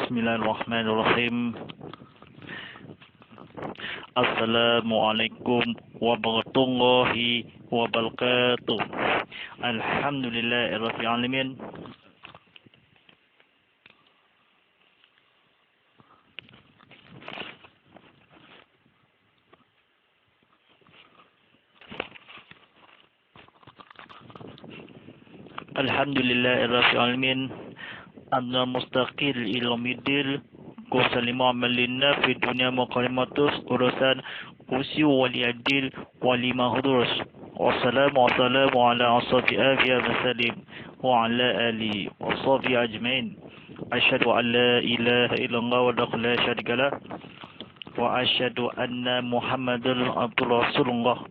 Bismillahirrahmanirrahim. Assalamualaikum warahmatullahi wabarakatuh. Alhamdulillahirabbil alamin. Alhamdulillahirabbil alamin. Anna mustaqil ilmiddin Qusalimu amalina fi dunia muqalimatus urusan usi waliyadil walimahudurus. Wassalamu ala ashabi afiyah masalim wa ala alihi wa sahbihi ajmain. Asyhadu an la ilaha illallah wa la syarika lah wa asyhadu anna Muhammadan abduhu rasulullah.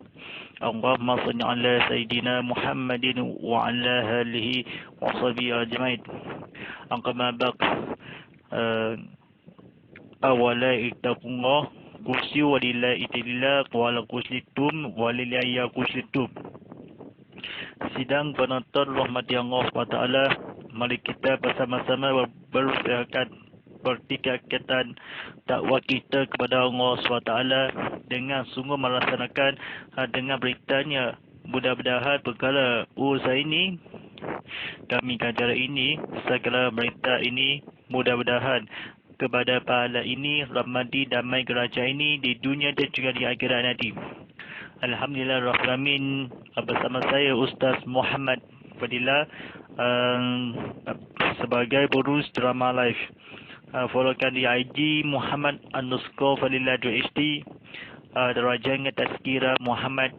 Allahumma salli ala sayyidina Muhammadin wa ala alihi wa sahbihi ajmain. Amma ba'd. Awala ittaqullah kursi walillahi itillah wala kuslitum walillahi kuslitum. Sidang penonton rahmati Allah SWT, mari kita bersama-sama berusahakan pertikaian dakwah kita kepada Allah SWT dengan sungguh melaksanakan dengan beritanya. Mudah-mudahan perkara usaha ini, kami acara ini, segala berita ini, mudah-mudahan kepada pahala ini, rahmati damai kerajaan ini di dunia dan juga di akhirat nanti. Alhamdulillahirrahmanirrahim. Bersama saya Ustaz Muhammad Fadilah sebagai pengurus drama live. Followkan di IG Muhammad_Fadilah_HD. Darajahnya Tazkirah Muhammad.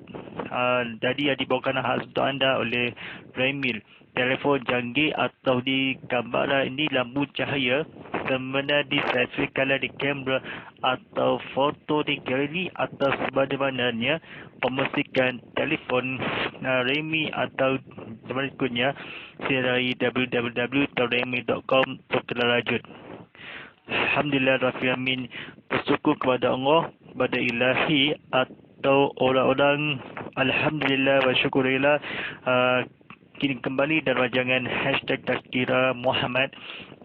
Jadi yang dibawakan khas untuk anda oleh Remil. Telefon canggih atau di gambar ini lampu cahaya sebenarnya di selfie kalau di kamera atau foto di galeri atau sebagainya, pemesikan telefon Remi atau berikutnya dari www.remi.com terlarajut. Alhamdulillah Rabbil bersyukur kepada Allah, kepada ilahi atau orang-orang. Alhamdulillah wa syukurillah. Kini kembali dalam rancangan hashtag Tazkirah Muhammad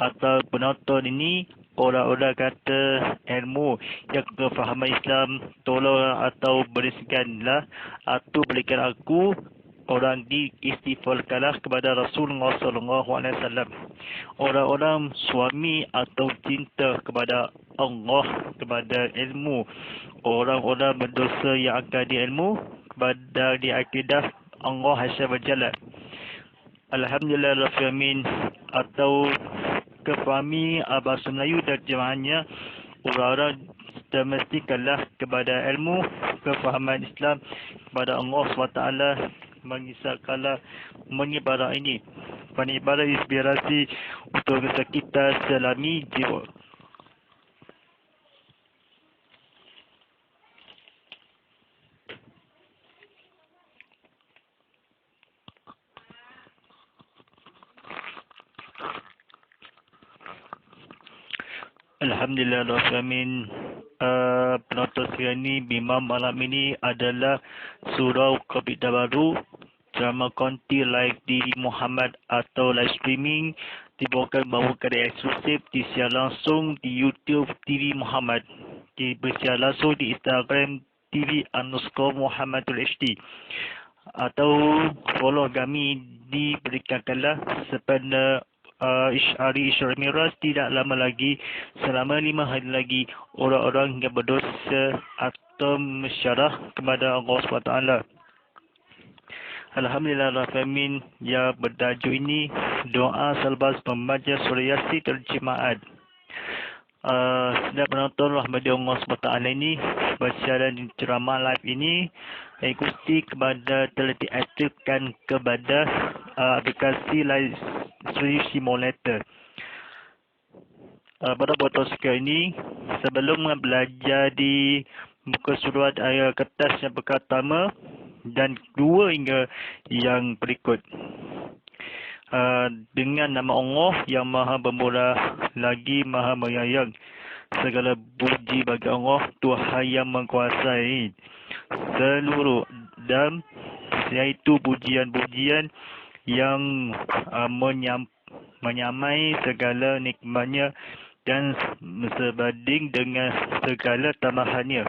atau penonton ini orang-orang kata ilmu yang kefahaman Islam tolong atau beriskanlah atau berikan aku orang diistighfarkanlah kepada Rasulullah SAW. Orang-orang suami atau cinta kepada Allah, kepada ilmu. Orang-orang berdosa yang akan diilmu kepada di akidah Allah Azza wa Jalla. Alhamdulillah Rabbil alamin. Atau kefahami bahasa Melayu terjemahannya, orang-orang mestikanlah kepada ilmu, kefahaman Islam kepada Allah SWT, mengisahkanlah menyebarah ini. Penyebarah inspirasi untuk kita selami jiwa. Alhamdulillah Rabbil. Penonton sekalian ini, bimbang malam ini adalah surau Qabita Baru, drama konti live di Muhammad atau live streaming dibawakan eksklusif disiar langsung di YouTube TV Muhammad, bersiar langsung di Instagram TV_Muhammadul_HD, atau follow kami diberikanlah sepada Hari Isra Miraj tidak lama lagi, selama 5 hari lagi, orang-orang yang berdosa atau mensyarah kepada Allah SWT. Alhamdulillah Rabbil yang bertajuk ini doa selepas membaca surah Yasin terjemahan. Sedang penonton rahmati Allah SWT ini bersiaran di ceramah live ini ikuti kepada telah diaktifkan kepada aplikasi live stream simulator. Pada foto sekarang ini, sebelum belajar di muka surat ayat kertas yang pertama dan kedua hingga yang berikut. Dengan nama Allah yang maha pemurah lagi maha penyayang. Segala puji bagi Allah, Tuhan yang menguasai seluruh, dan yaitu pujian-pujian yang menyamai segala nikmatnya dan sebanding dengan segala tambahannya.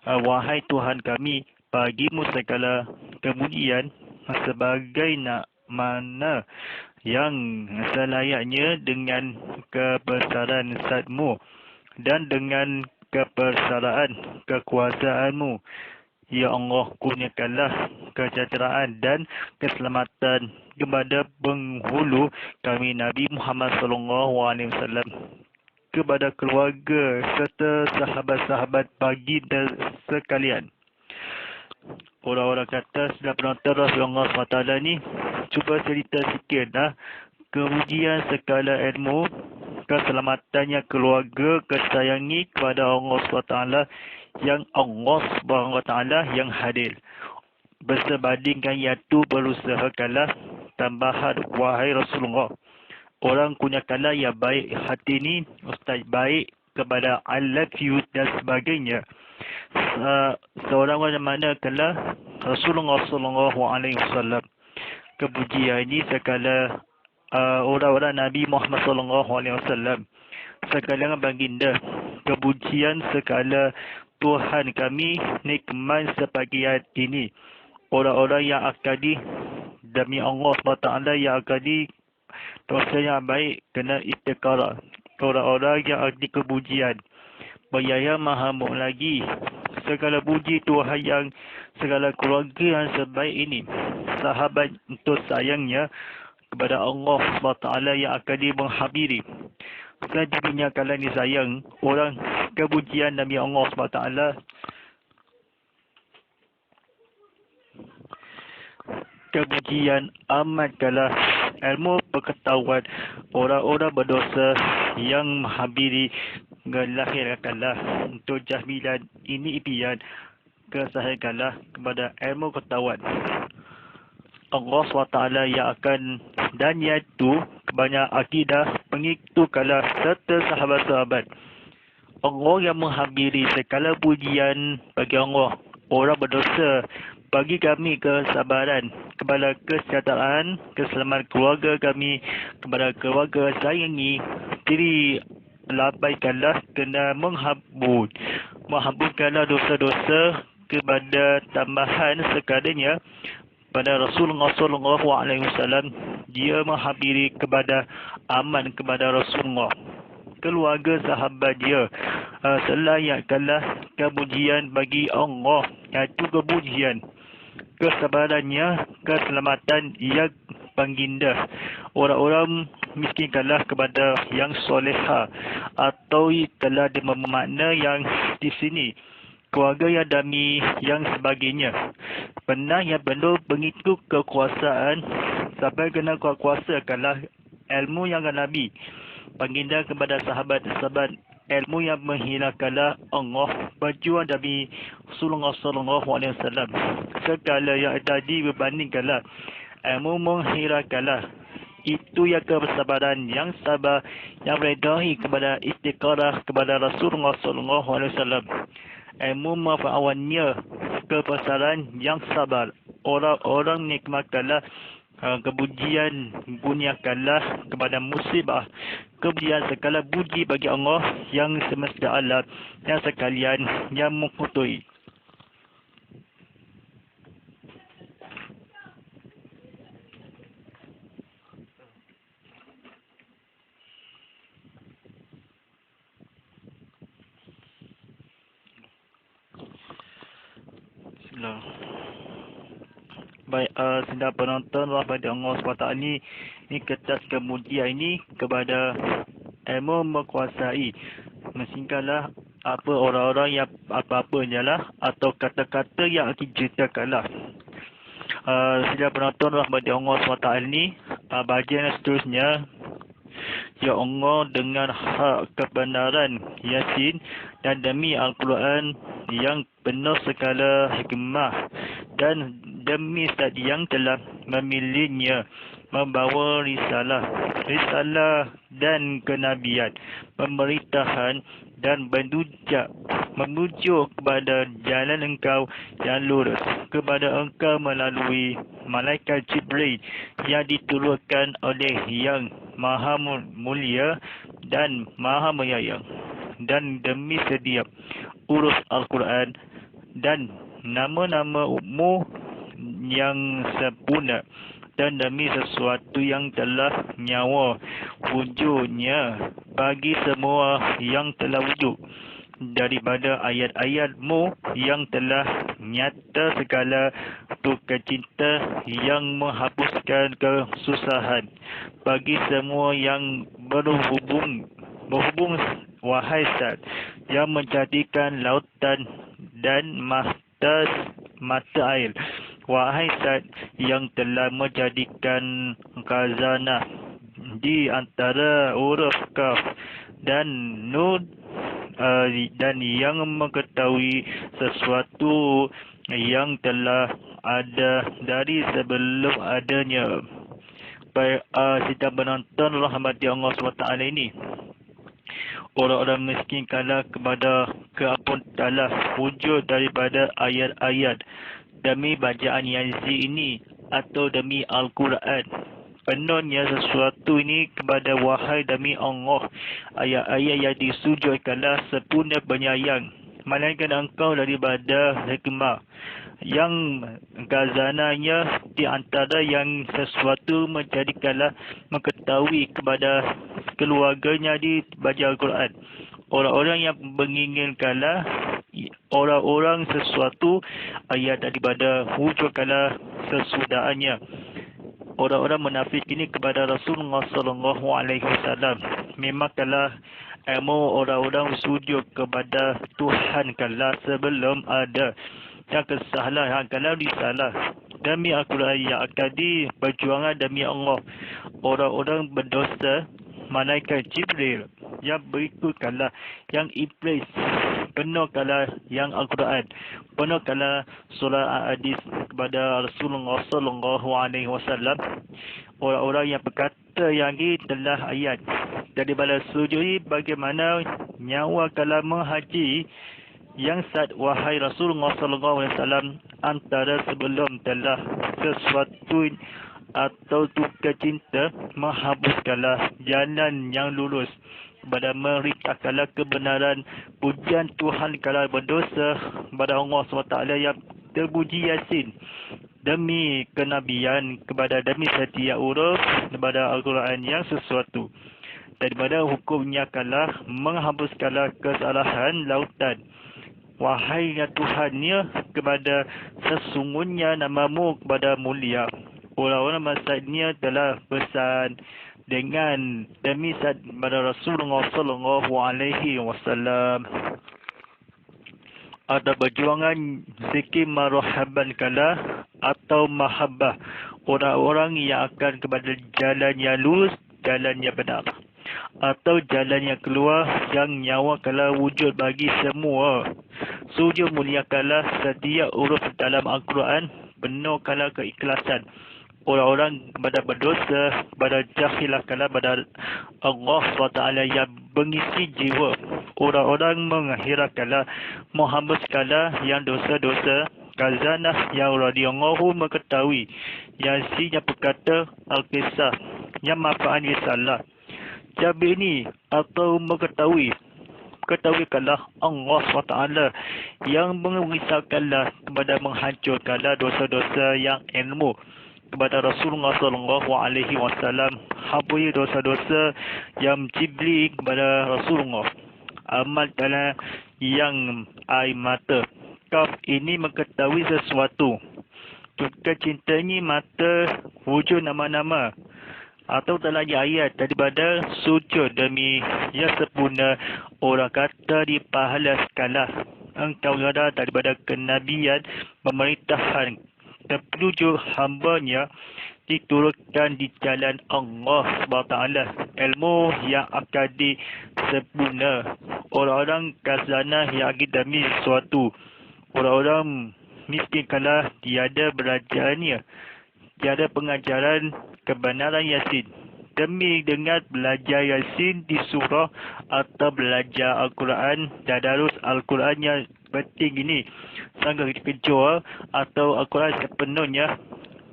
Wahai Tuhan kami, bagimu segala kemuliaan sebagai mana yang selayaknya dengan kebesaran zat-Mu dan dengan kebesaran kekuasaanmu. Ya Allah, kurniakanlah kesejahteraan dan keselamatan kepada penghulu kami Nabi Muhammad SAW, kepada keluarga serta sahabat-sahabat baginda sekalian. Orang-orang kata sudah penonton Rasulullah SWT ni, cuba cerita sikit kemudian segala ilmu, keselamatannya keluarga, kesayangi kepada Allah SWT yang Allah SWT yang hadir. Bersebandingkan iaitu berusahakanlah tambahan wahai Rasulullah. Orang kunyakanlah yang baik hati ni, ustaz baik kepada I love you dan sebagainya. Seorang mana kala Rasulullah SAW. Kepujian ini segala orang-orang Nabi Muhammad SAW, segala baginda, kepujian segala Tuhan kami nikmat sebagian ini. Orang-orang yang akadi demi Allah SWT yang akadi dosa yang baik kena istiqarah. Orang-orang yang akadi kepujian Berjaya mahamuk lagi. Segala puji Tuhan yang segala keluarga yang sebaik ini. Sahabat untuk sayangnya kepada Allah SWT yang akan menghabiri. Sejenisnya kalian disayang orang kepujian Nabi Allah SWT. Kepujian amat kalah ilmu pengetahuan orang-orang berdosa yang menghabiri melahirkanlah untuk jahmilan ini impian kesahihanlah kepada ilmu pengetahuan Allah SWT yang akan dan iaitu banyak akidah pengikut kalah serta sahabat-sahabat Allah yang menghabiri segala pujian bagi Allah. Orang berdosa bagi kami kesabaran, kepada kesejahteraan, keselamatan keluarga kami, kepada keluarga sayangi diri labaikanlah kena menghabiskanlah dosa-dosa kepada tambahan sekadanya pada Rasulullah SAW. Dia menghabiri kepada aman kepada Rasulullah, keluarga sahabat dia, selayakkanlah kepujian bagi Allah, iaitu kepujian kesabarannya, keselamatan yang baginda. Orang-orang miskinkanlah kepada yang soleha, atau telah bermakna yang di sini keluarga yang dami yang sebagainya. Pernah yang penuh pengikut kekuasaan sampai kena kuasa kalah ilmu yang Nabi baginda kepada sahabat-sahabat ilmu yang menghilangkanlah Allah berjuang Nabi Rasulullah SAW. Segala yang tadi berbandingkanlah ilmu menghilangkanlah itu yang kesabaran yang sabar yang meredahi kepada istiqarah kepada Rasulullah SAW. Ilmu memanfaatkannya kebesaran yang sabar. Orang-orang nikmatkanlah kepujian bunyakanlah kepada musibah. Kepujian segala puji bagi Allah yang semesta alam yang sekalian yang mengkutuhi. Bismillah. Baik, sedang penonton rahmat Allah SWT ni kertas kemudian ini kepada ilmu menguasai. Mesingkanlah apa orang-orang yang apa-apanya lah atau kata-kata yang diceritakanlah. Sedang penonton rahmat Allah SWT ni bahagian seterusnya. Ya Allah, dengan hak kebenaran Yasin dan demi Al-Quran yang penuh segala hikmah dan demi zat yang telah memilihnya membawa risalah dan kenabian, pemerintahan dan menuju kepada jalan engkau yang lurus, kepada engkau melalui malaikat Jibril yang diturunkan oleh yang maha mulia dan maha menyayang. Dan demi setiap urus Al-Quran dan nama-nama-Mu yang sempurna, dan demi sesuatu yang telah nyawa wujudnya bagi semua yang telah wujud, daripada ayat-ayat-Mu yang telah nyata segala duka cinta yang menghapuskan kesusahan bagi semua yang berhubung, wahai Zat yang menjadikan lautan dan mata air, wahai Zat yang telah menjadikan khazanah di antara huruf Kaf dan Nun, dan yang mengetahui sesuatu yang telah ada dari sebelum adanya. Baik, sidang penonton rahmati Allah SWT ini, orang-orang miskin kala kepada keapun telah wujud daripada ayat-ayat demi bacaan Yasin ini atau demi Al-Quran. Penuhnya sesuatu ini kepada wahai demi Allah, ayat-ayat yang disujudkanlah sempurna penyayang, melainkan engkau daripada hikmah yang khazanahnya di antara yang sesuatu menjadikanlah mengetahui kepada keluarganya di baca Al-Quran. Orang-orang yang menginginkanlah orang-orang sesuatu ayat daripada wujudkanlah sesudahannya. Orang-orang munafik ini kepada Rasulullah SAW, memang telah ilmu orang-orang sujud kepada Tuhan kala sebelum ada, yang kesalahan kalau disalah demi Al-Quran yang akan diperjuangkan demi Allah. Orang-orang berdosa malaikat Jibril yang berikutkanlah yang iblis, penuhkanlah yang Al-Quran, penuhkanlah surah hadis kepada Rasulullah SAW. Orang-orang yang berkata yang ini telah ayat daripada sujud, bagaimana nyawa kalau menghaji yang saat wahai Rasulullah SAW antara sebelum telah sesuatu atau duka cinta menghapuskanlah jalan yang lurus pada meritakanlah kebenaran pujian Tuhan kalau berdosa pada Allah SWT yang terpuji Yasin demi kenabian kepada demi setiap huruf kepada Al-Quran yang sesuatu daripada hukumnya kalah menghapuskanlah kesalahan lautan. Wahai ya Tuhannya, kepada sesungguhnya namamu kepada mulia. Orang-orang maksudnya telah pesan dengan demi saat pada Rasulullah SAW. Ada perjuangan zikir marhaban kala atau mahabbah, orang-orang yang akan kepada jalan yang lurus, jalan yang benar, atau jalan yang keluar yang nyawa kala wujud bagi semua. Sujud muliakanlah setiap huruf dalam Al-Quran, penuhkanlah keikhlasan. Orang-orang kepada berdosa, kepada jahilah kala pada Allah SWT yang mengisi jiwa. Orang-orang mengakhirkanlah menghambuskanlah yang dosa-dosa. Khazanah yang radiyallahu mengetahui. Yasin yang berkata Al-Qisah yang manfaat risalah. Jabir ini atau mengetahui, ketahuikanlah Allah SWT yang mengisahkanlah kepada menghancurkanlah dosa-dosa yang ilmu kepada Rasulullah SAW, hapui dosa-dosa yang jibli kepada Rasulullah. Amal dalam yang air mata. Kaf ini mengetahui sesuatu. Juga cintanya mata wujud nama-nama atau telah ayat daripada sujud demi yang sempurna. Orang kata di pahala skala engkau ada daripada kenabian pemerintahan terpenuju hambanya diturunkan di jalan Allah SWT. Ilmu yang akadi sempurna. Orang-orang khazanah yang demi sesuatu. Orang-orang miskin kala tiada belajarnya, tiada pengajaran kebenaran Yasin. Demi dengan belajar Yasin di surah atau belajar Al-Quran, tadarus Al-Quran yang penting ini sangat kejua atau Al-Quran sepenuhnya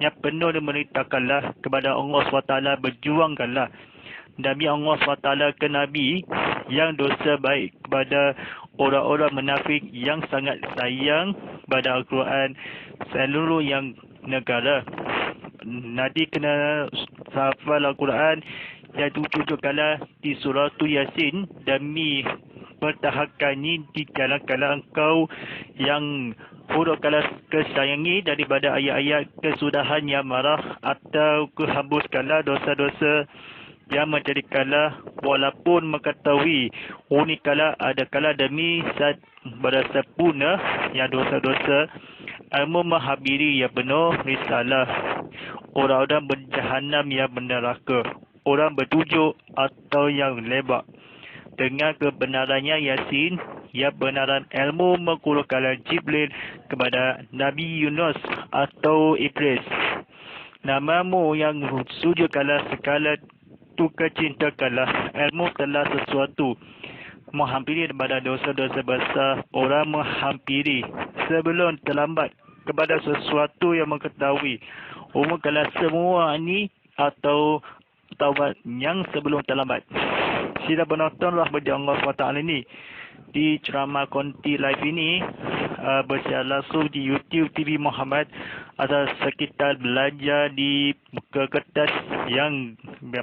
yang penuh dan meritakanlah kepada Allah SWT, berjuangkanlah Nabi Allah SWT ke Nabi yang dosa baik kepada orang-orang munafik yang sangat sayang pada Al-Quran seluruh yang negara. Nabi kena hafal Al-Quran iaitu 7 kali di surah Yasin demi pertahankan di kala-kala engkau yang huruf kala kesayangi daripada ayat-ayat kesudahan yang marah atau kehambus kala dosa-dosa yang menjadi kala walaupun mengetahui unik kala ada kala demi pada sempurna yang dosa-dosa ilmu menghabiri yang penuh risalah orang-orang berjahanam yang berneraka orang bertujuk atau yang lebak dengan kebenarannya Yasin yang benaran ilmu mengkurangkan Jibril kepada Nabi Yunus atau Idris namamu yang sujud kala sekala tukar cinta kalah ilmu telah sesuatu menghampiri kepada dosa-dosa besar orang menghampiri sebelum terlambat kepada sesuatu yang mengetahui umum kalah semua ini atau taubat yang sebelum terlambat. Sila penonton rahmat Allah SWT ini di ceramah Konti Live ini bersiar langsung di YouTube TV Muhammad atau sekitar belajar di muka kertas yang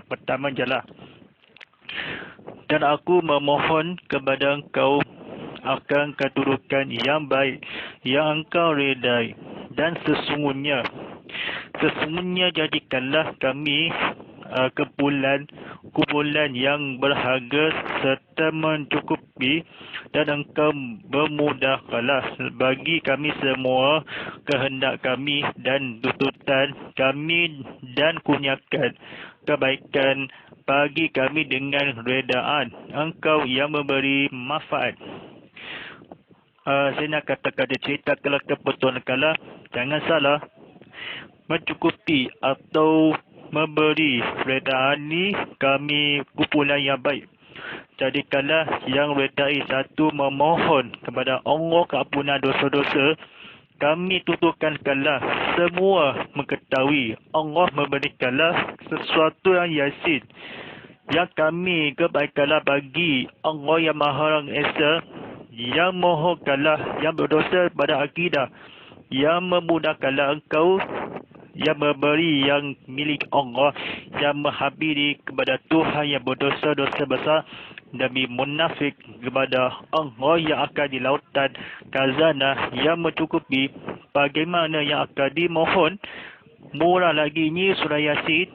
pertama jelah. Dan aku memohon kepada engkau akan kedudukan yang baik yang engkau redai dan sesungguhnya jadikanlah kami kumpulan yang berharga serta mencukupi dan engkau bermudahkanlah bagi kami semua kehendak kami dan tuntutan kami dan kurniakan kebaikan bagi kami dengan redaan engkau yang memberi manfaat. Saya nak kata-kata cerita kalau kebetulan kala jangan salah mencukupi atau memberi redaan ni kami kumpulan yang baik. Jadikanlah yang redai satu memohon kepada Allah keampunan dosa-dosa. Kami tuturkanlah semua mengetahui Allah memberikanlah sesuatu yang Yasin. Yang kami kebaikanlah bagi Allah yang Maha Esa. Yang mohonkanlah yang berdosa pada akidah. Yang memudahkanlah engkau yang memberi yang milik Allah yang menghabiri kepada Tuhan yang berdosa-dosa besar demi munafik kepada Allah yang akan di lautan khazanah yang mencukupi bagaimana yang akan dimohon murah lagi ini surah Yasin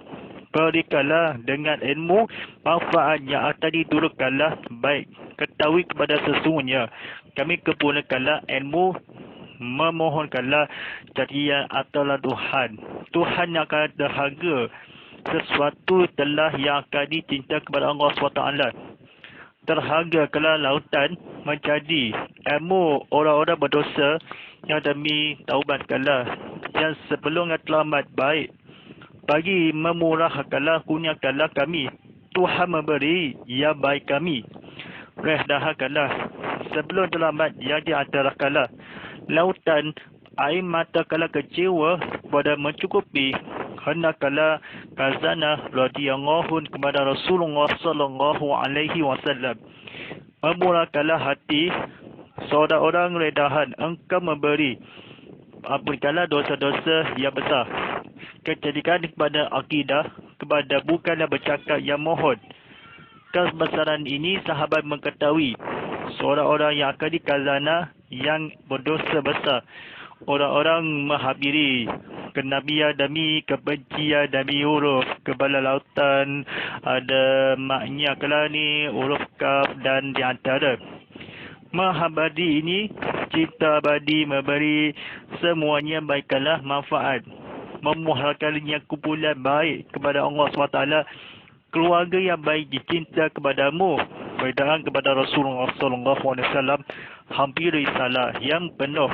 berikanlah dengan ilmu manfaat yang akan diturunkanlah baik ketahui kepada sesungguhnya kami kepulakanlah ilmu memohonkanlah jadian atulah Tuhan yang akan berharga sesuatu telah yang akan dicinta kepada Allah SWT terharga kalau lautan menjadi ilmu orang-orang berdosa yang demi taubatkanlah yang sebelumnya terlambat baik bagi memurahkanlah kurniakanlah kami Tuhan memberi yang baik kami redahkanlah sebelum terlambat yang diantarakanlah lautan air mata kala kecewa pada mencukupi hendaklah khazanah radhiyallahu kepada Rasulullah sallallahu alaihi wasallam memurahkanlah hati seorang redahan engkau memberi ampunkanlah dosa-dosa yang besar kejadikan kepada akidah kepada bukanlah bercakap yang mohon kebesaran ini sahabat mengetahui seorang-orang yang akan dikazana yang berdosa besar orang-orang menghabiri kenabian demi kebencian demi huruf kepala lautan ada maknya kalau ni huruf kaf dan di antara menghabari ini cinta abadi memberi semuanya baikkanlah manfaat memuharkan yang kumpulan baik kepada Allah SWT keluarga yang baik dicinta kepadamu redaan kepada Rasulullah SAW hampir risalah yang penuh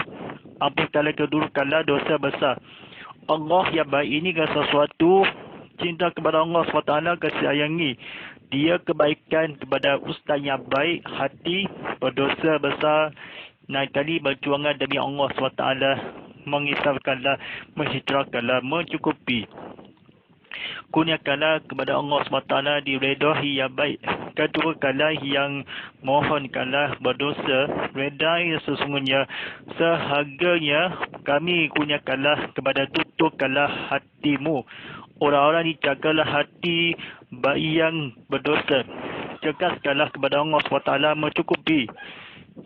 ampunkanlah kedudukanlah dosa besar Allah yang baik ini kan sesuatu cinta kepada Allah SWT kesayangi dia kebaikan kepada ustaz yang baik hati berdosa besar naik kali berjuangan demi Allah SWT mengisahkanlah menghijrahkanlah mencukupi Kurniakanlah kepada Allah SWT diredahi yang baik. Kedua-kalah yang mohonkanlah berdosa, redai sesungguhnya seharganya kami kurniakanlah kepada tuturkanlah hatimu. Orang-orang dijagalah hati bayi yang berdosa. Cegahkanlah kepada Allah SWT mencukupi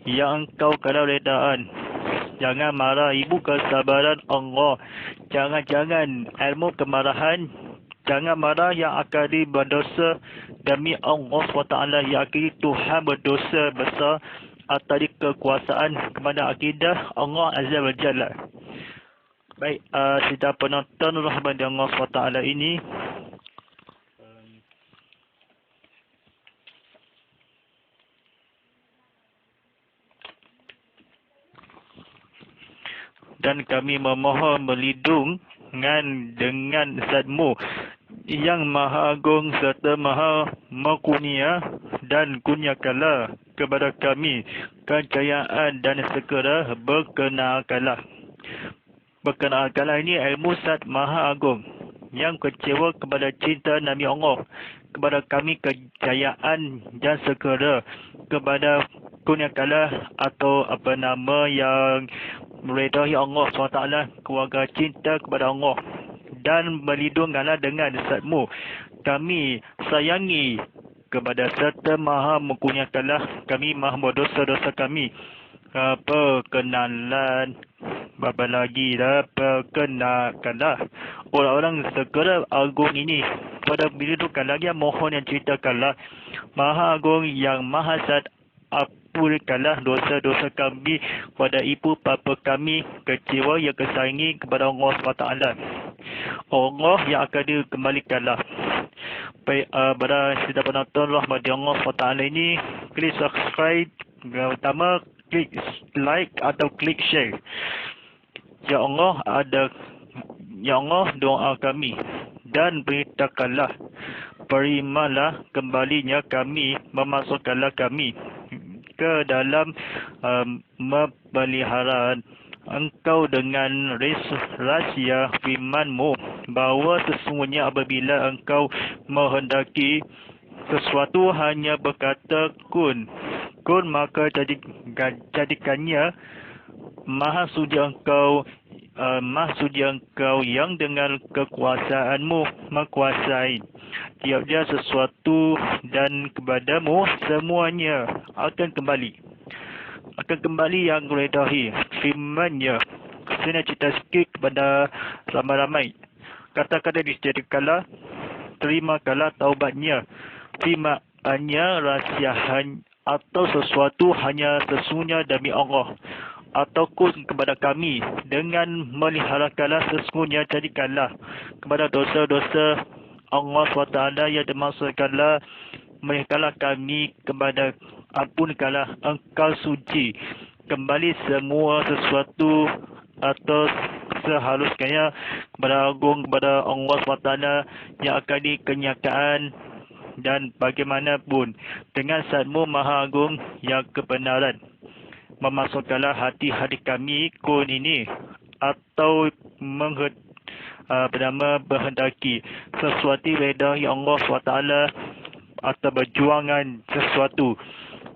yang engkau kalau redaan. Jangan marah, ibu kesabaran Allah. Jangan ilmu kemarahan. Jangan marah yang akhiri berdosa demi Allah SWT yang akhiri Tuhan berdosa besar atas kekuasaan kepada akidah Allah Azza wa Jalla. Baik, sidang penonton rahmat Allah SWT ini, dan kami memohon berlindung dengan Zat-Mu yang Maha Agung serta Maha Mengkurnia, dan kurniakanlah kepada kami kejayaan dan segera berkenalkanlah ini ilmu Zat Maha Agung yang kecewa kepada cinta Nabi Allah, kepada kami kejayaan dan segera kepada kurniakanlah atau apa nama yang meredahi Allah SWT, keluarga cinta kepada Allah, dan berlindungkanlah dengan Zat-Mu kami sayangi kepada serta Maha Mengkurniakanlah kami maha berdosa-dosa kami. Perkenalan apa lagi dah, perkenalkanlah orang-orang segera agung ini pada berlindungkan lagi, mohon yang ceritakanlah Maha Agung yang Maha Zat, ampunikanlah dosa-dosa kami pada ibu bapa kami kecewa yang kesayangi kepada Allah SWT. Allah yang akan dikembalikanlah. Baik, pada sidang penonton rahmati Allah SWT ini, klik subscribe, yang utama klik like atau klik share. Ya Allah, doa kami dan beritakanlah, berimanlah kembalinya kami, memasukkanlah kami ke dalam pemeliharaan Engkau dengan rahsia firman-Mu, bahawa sesungguhnya apabila Engkau menghendaki sesuatu hanya berkata kun, maka jadikannya. Maha suci Engkau yang dengan kekuasaan-Mu mengkuasai tiap-tiap sesuatu, dan kepadamu semuanya akan kembali yang redahi firman-Nya. Saya nak cerita sikit kepada ramai-ramai. Kata-kata disediakanlah, terimakanlah taubatnya, firman-Nya rahsiahan atau sesuatu hanya sesungguhnya demi Allah, atau kun kepada kami dengan meliharakanlah sesungguhnya jadikanlah kepada dosa-dosa Allah SWT yang dimaksudkanlah, meliharakanlah kami kepada ampunkanlah Engkau suci kembali semua sesuatu atau sehalusnya kepada agung kepada Allah SWT yang akan dikenyataan, dan bagaimanapun dengan Zat-Mu Maha Agung yang kebenaran. Memasukkanlah hati-hati kami kun ini atau berhendaki sesuatu redha yang Allah SWT atau berjuangan sesuatu.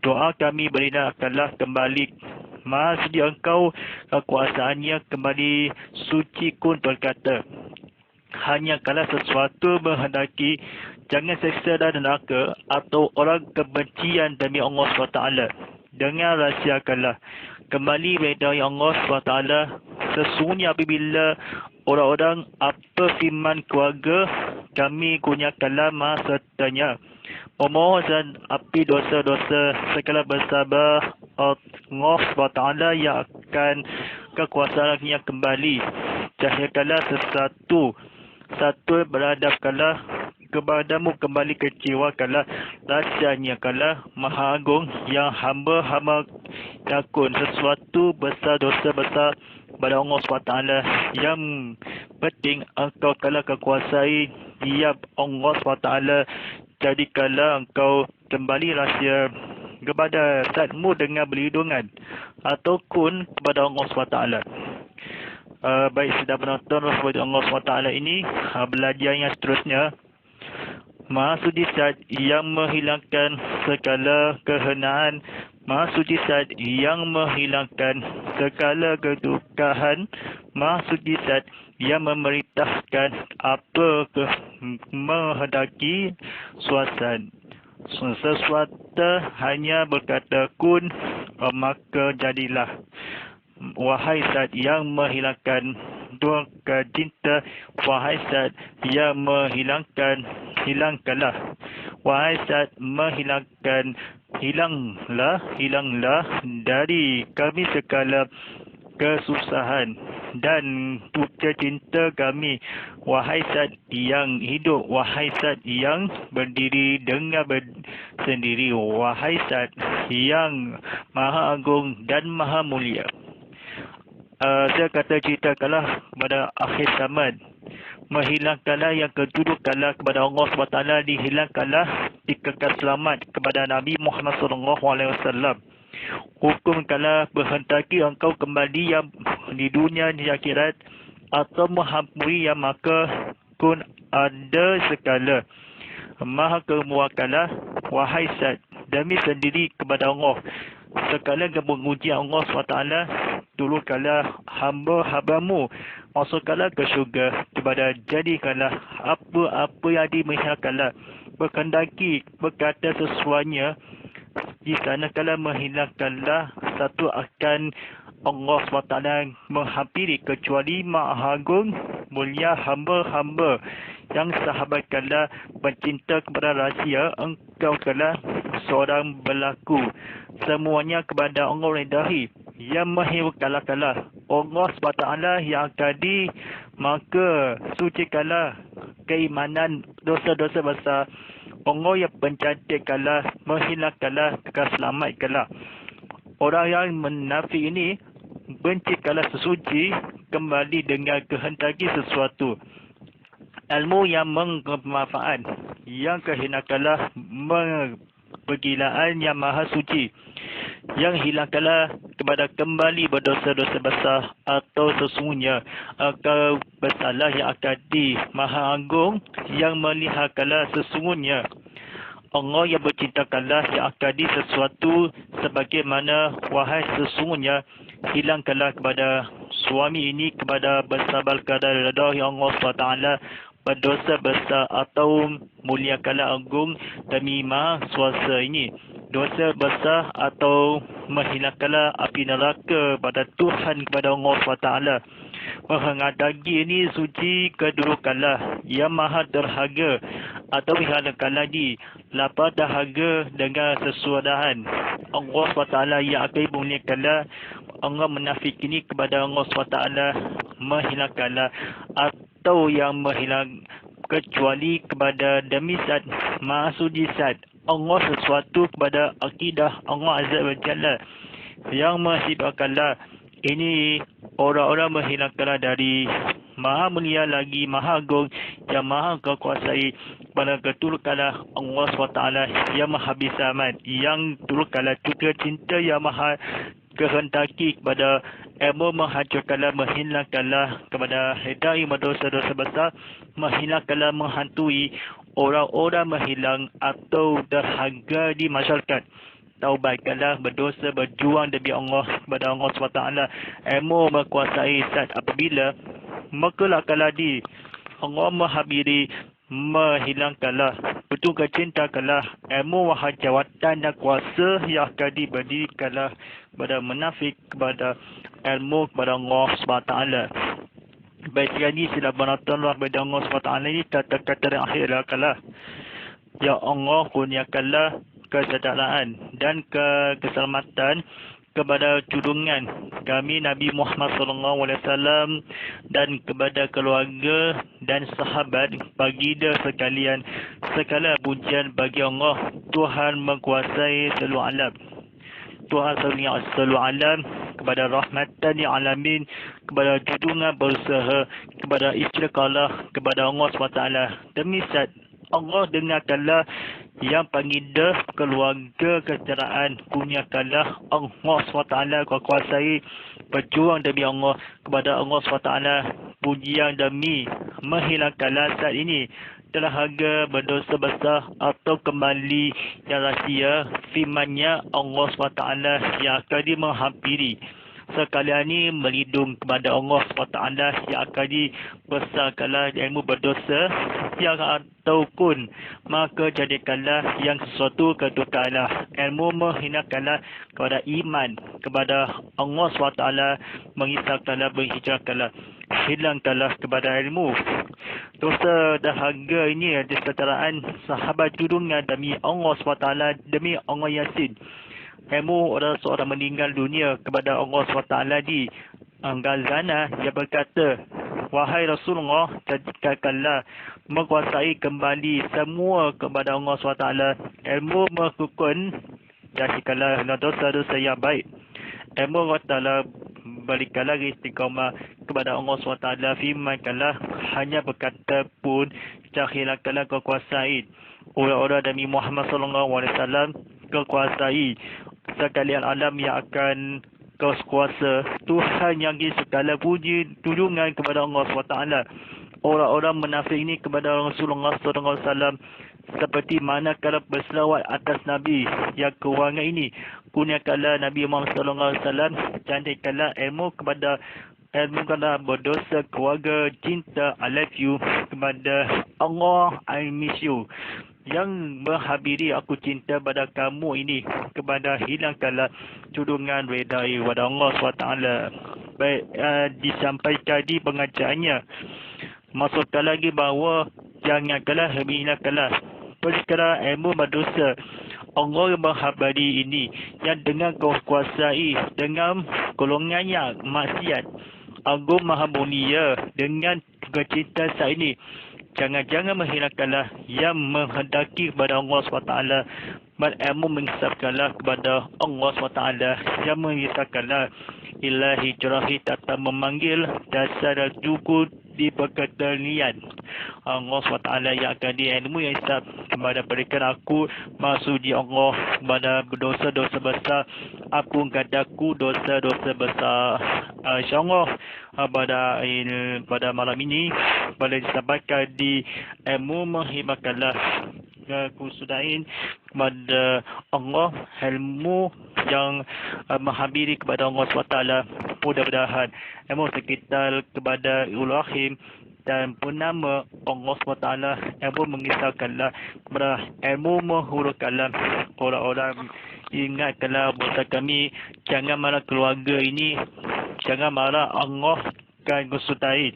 Doa kami berindahkanlah kembali Maha sedia Engkau kekuasaannya kembali suci kun berkata, hanya kalau sesuatu berhendaki, jangan seksa dan neraka atau orang kebencian demi Allah SWT. Dengan rahsiakanlah kembali redha Allah SWT. Sesungguhnya apabila orang-orang apa firman keluarga kami kurniakanlah Maha sertanya, memohon dan api dosa-dosa segala bersabar Allah SWT yang akan kekuasaannya kembali. Cahayakanlah satu beradabkanlah kepadamu kembali, kecewakanlah rahsianya kalah Maha Agung yang hamba-hamba takut sesuatu besar dosa besar pada Allah SWT yang penting Engkau kalah kekuasai dia Allah SWT. Jadikanlah Engkau kembali rahsia kepada Zat-Mu dengan berlindungan ataupun kepada Allah SWT. Baik sedang penonton kepada Allah SWT ini, belajar yang seterusnya. Maha Suci Zat yang menghilangkan segala kehinaan, Maha Suci Zat yang menghilangkan segala kedukaan, Maha Suci Zat yang memerintahkan apa menghendaki sesuatu hanya berkata kun, maka jadilah. Wahai Zat yang menghilangkan duka cinta, wahai Zat yang menghilangkan, hilangkanlah. Wahai Zat menghilangkan, hilanglah dari kami segala kesusahan dan duka cinta kami. Wahai Zat yang hidup, wahai Zat yang berdiri dengan sendiri, wahai Zat yang maha agung dan maha mulia. Saya kata ceritakanlah kepada akhir zaman, menghilangkanlah yang kedudukanlah kepada Allah SWT, dihilangkanlah dikekal selamat kepada Nabi Muhammad SAW. Hukumkanlah berhentaki engkau kembali yang di dunia di akhirat, atau menghampiri yang maka kun ada sekala. Maha kemuakanlah wahai Zat demi sendiri kepada Allah. Sekala kemuliaan Allah SWT, turunkanlah hamba-hambamu, masukkanlah ke syurga, kepada jadikanlah apa-apa yang dimihirkanlah, berkendaki berkata sesuanya, di sana kala menghilangkanlah satu akan Allah SWT menghampiri kecuali Maha Agung mulia hamba-hamba yang sahabatkanlah pencinta kepada rahsia, engkau kala seorang berlaku semuanya kepada Allah redahi, yang menghiraukanlah Allah SWT yang kadi, maka sucikanlah keimanan dosa-dosa besar Allah yang pencantikkanlah, menghilangkanlah, selamatkanlah. Orang yang menafik ini bencikanlah sesuci kembali dengan kehendaki sesuatu. Ilmu yang bermanfaat, yang kehinakanlah pergilaan yang maha suci, yang hilangkanlah kepada kembali berdosa-dosa besar, atau sesungguhnya engkau bersalah yang akan di Maha Agung, yang melihatkanlah sesungguhnya Allah yang bercintakanlah yang akan di sesuatu sebagaimana wahai sesungguhnya hilangkanlah kepada suami ini kepada bersabar kadar redha yang Allah SWT berdosa besar, atau muliakanlah agung demi maha suasa ini dosa besar, atau menghilangkanlah api neraka pada Tuhan kepada Allah SWT. Menghangat daging ini suci kedudukanlah yang maha terharga, atau hilangkan lagi lapar dahaga dengan sesuadahan Allah SWT yang akan memuliakanlah. Allah menafik ini kepada Allah SWT menghilangkanlah, atau yang menghilang kecuali kepada demi Zat Maha Suci Zat Allah sesuatu kepada akidah Allah Azza wa Jalla, yang menghilangkanlah ini orang-orang menghilangkanlah dari maha mulia lagi maha agung yang maha kekuasai pada keturkanlah Allah SWT yang maha bisamat, yang turkanlah juga cinta yang maha kehendaki kepada ilmu, menghancurkanlah, menghilangkanlah kepada hidayah berdosa-dosa besar, menghilangkanlah, menghantui orang-orang menghilang atau dahaga di masyarakat. Taubatkanlah berdosa, berjuang demi Allah kepada Allah SWT. Ilmu menguasai Zat apabila makalah kaladi Allah menghabiri, menghilangkanlah, betul kecintakanlah ilmu wahai jawatan dan kuasa yang akan diberikanlah kepada munafik kepada ilmu kepada Allah SWT. Baik sekali sila menonton kepada Allah SWT ini kata-kata yang akhir kalah. Ya Allah kurniakanlah kesejahteraan dan keselamatan kepada junjungan kami Nabi Muhammad SAW dan kepada keluarga dan sahabat baginda sekalian. Segala pujian bagi Allah, Tuhan menguasai seluruh alam. Tuhan seluruh alam, kepada rahmatan lil alamin, kepada junjungan berusaha, kepada istiqalah kepada Allah SWT. Demi Zat Allah dengarkanlah yang panggil keluarga kesetaraan kurniakanlah Allah SWT kau kuasai berjuang demi Allah kepada Allah SWT pujian demi menghilangkanlah saat ini telah harga berdosa besar atau kembali yang rahsia firman-Nya Allah SWT yang akan menghampiri sekalian ini melindung kepada Allah SWT yang akan dibesarkanlah ilmu berdosa yang ataupun maka jadikanlah yang sesuatu kedukaanlah ilmu menghinakanlah kepada iman kepada Allah SWT mengisahkanlah menghijrahkanlah hilangkanlah kepada ilmu dosa dahaga ini ada setaraan sahabat junjungan demi Allah SWT demi Allah Yasin ilmu adalah seorang meninggal dunia kepada Allah SWT di Ghazana yang berkata, wahai Rasulullah, jadikanlah menguasai kembali semua kepada Allah SWT ilmu merukun jadikanlah dosa-dosa yang baik ilmu Allah balikanlah istiqamah kepada Allah SWT firmankanlah hanya berkata pun hilangkanlah kekuasaan orang-orang demi Muhammad SAW kekuasai sekalian alam yang akan kau kuasa Tuhan yang segala puji tunjungan kepada Allah SWT orang-orang munafik ini kepada Rasulullah SAW seperti mana kalau berselawat atas Nabi yang kewangan ini kurniakanlah Nabi Muhammad SAW cantikkanlah ilmu kepada ilmu kena berdosa keluarga cinta I love you kepada Allah I miss you yang menghabiri aku cinta pada kamu ini kepada hilangkanlah tudungan redai kepada Allah SWT baik disampaikan di pengajarannya masukkan lagi bahawa jangankanlah hilangkanlah perkara ilmu berdosa Allah yang menghabari ini yang dengan kau kuasai dengan golongan yang maksiat Agung Maha Mulia dengan kecintaan saat ini jangan-jangan menghilangkanlah yang menghendaki kepada Allah SWT berilmu mengisahkanlah kepada Allah SWT yang mengisahkanlah ilahi jerahi tata memanggil dasar dan juga di perketanian Allah SWT yang akan diilmu yang isap kepada berikan aku maksudi Allah kepada dosa-dosa besar aku kataku dosa-dosa besar insyaAllah pada malam ini boleh disampaikan di ilmu menghibatkanlah kekusudain kepada Allah ilmu yang menghabiri kepada Allah SWT mudah-mudahan ilmu sekitar kepada Ibrahim dan purnama Allah SWT ilmu mengisahkanlah kepada ilmu menghurufkanlah orang-orang ingatkanlah buat kami jangan marah keluarga ini jangan marah Allah kan kusudain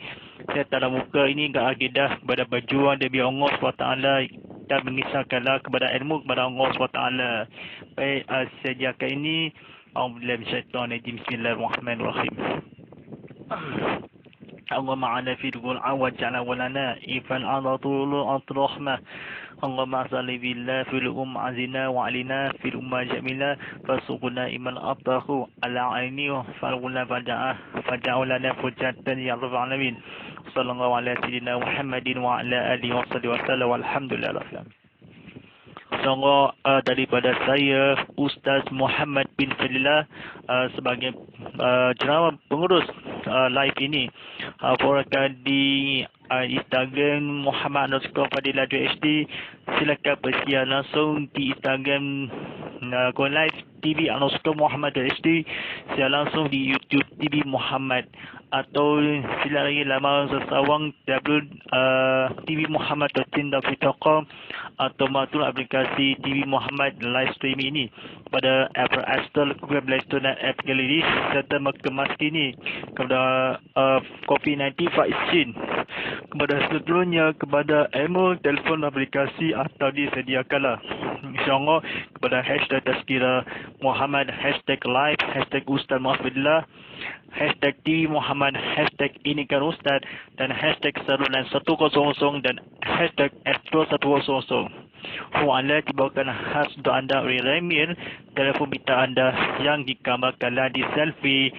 saya tak muka ini ke akidah kepada berjuang demi Allah SWT dan mengisahkanlah kepada ilmu kepada Allah SWT. Baik, sejak ini Alhamdulillah bisyaitanirrajim. Bismillahirrahmanirrahim. اللهم معنا في القرآن واجعلنا ولنا إفا على طول الرحمة اللهم صل بالله في الأم عزنا وعلينا في الأمة جميلة فسقنا إيمان أبطاه على عيني فالغنا فجعلنا فجاة يا رب العالمين صلى الله على سيدنا محمد وعلى آله وصحبه وسلم والحمد لله رب العالمين. Insya-Allah daripada saya Ustaz Muhammad bin Fadillah sebagai ceramah pengurus live ini forakan di Instagram Muhammad_Fadilah_HD silakan bersiar langsung di Instagram Go Live TV_Muhammad_HD siar langsung di YouTube TV Muhammad atau sila lagi laman sesawang tvmuhammad.com atau matul aplikasi TV Muhammad live stream ini pada Apple App Store, Google Play Store dan App Gallery serta mengemas kini kepada COVID-19 vaksin kepada seluruhnya kepada ilmu telefon aplikasi atau disediakanlah insyaAllah kepada hashtag Tazkirah Muhammad, hashtag live, hashtag Ustaz Muhammad, hashtag TV Muhammad, hashtag ini kan Ustaz dan hashtag saluran 100 dan hashtag Astro 100. Wa'ala dibawakan khas untuk anda oleh Remir telefon pintar anda yang digambarkanlah di selfie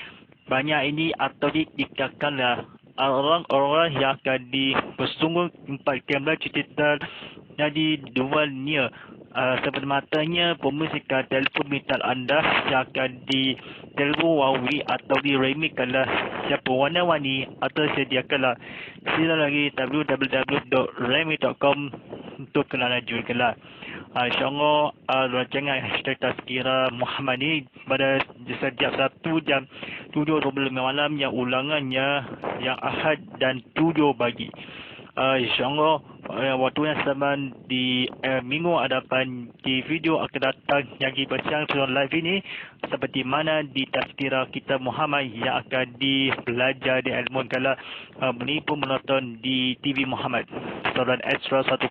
banyak ini atau dikatakanlah orang-orang yang akan bersungguh 4 kamera digital jadi dualnya Sebenarnya pemmusikan telefon pintar anda yang akan ditelefon wawi atau diremikkanlah siapa warna-warni atau sediakanlah sila lagi www.remik.com untuk kena lanjutkanlah. InsyaAllah rancangan hashtag Tazkirah Muhammad ni pada setiap Sabtu jam 7.25 malam, yang ulangannya yang Ahad dan 7 pagi. InsyaAllah waktu yang sama di minggu hadapan di video akan datang yang dipersiang secara live ini, seperti mana di Tazkirah kita Muhammad yang akan dibelajar diilmunkanlah menipu menonton di TV Muhammad, saluran Extra 100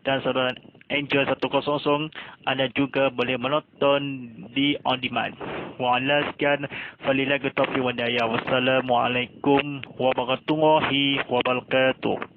dan saluran Angel 100. Anda juga boleh menonton di on demand. Wa'ala sekian, falillahi taufiq wa hidayah. Wassalamualaikum warahmatullahi wabarakatuh.